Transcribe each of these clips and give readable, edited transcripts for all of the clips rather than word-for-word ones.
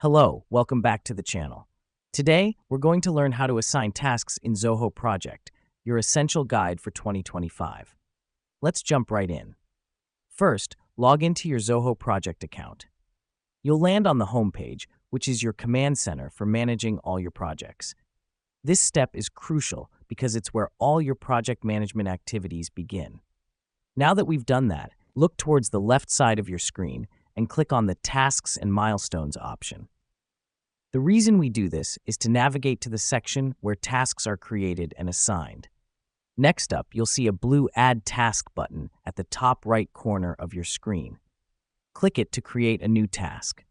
Hello, welcome back to the channel. Today, we're going to learn how to assign tasks in Zoho Project, your essential guide for 2025. Let's jump right in. First, log into your Zoho Project account. You'll land on the homepage, which is your command center for managing all your projects. This step is crucial because it's where all your project management activities begin. Now that we've done that, look towards the left side of your screen and click on the Tasks and Milestones option. The reason we do this is to navigate to the section where tasks are created and assigned. Next up, you'll see a blue Add Task button at the top right corner of your screen. Click it to create a new task.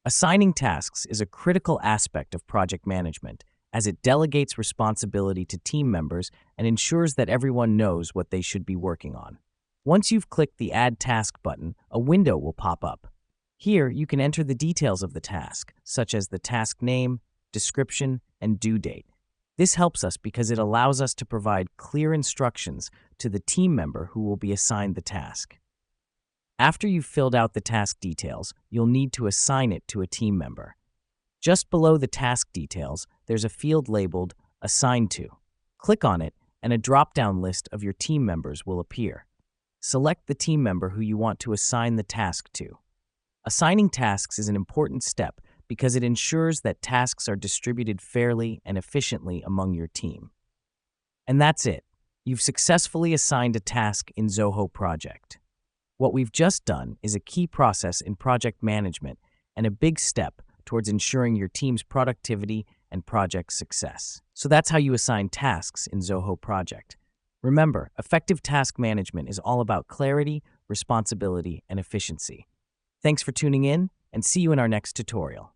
Assigning tasks is a critical aspect of project management, as it delegates responsibility to team members and ensures that everyone knows what they should be working on. Once you've clicked the Add Task button, a window will pop up. Here, you can enter the details of the task, such as the task name, description, and due date. This helps us because it allows us to provide clear instructions to the team member who will be assigned the task. After you've filled out the task details, you'll need to assign it to a team member. Just below the task details, there's a field labeled Assign To. Click on it, and a drop-down list of your team members will appear. Select the team member who you want to assign the task to. Assigning tasks is an important step because it ensures that tasks are distributed fairly and efficiently among your team. And that's it. You've successfully assigned a task in Zoho Project. What we've just done is a key process in project management and a big step towards ensuring your team's productivity and project success. So that's how you assign tasks in Zoho Project. Remember, effective task management is all about clarity, responsibility, and efficiency. Thanks for tuning in, and see you in our next tutorial.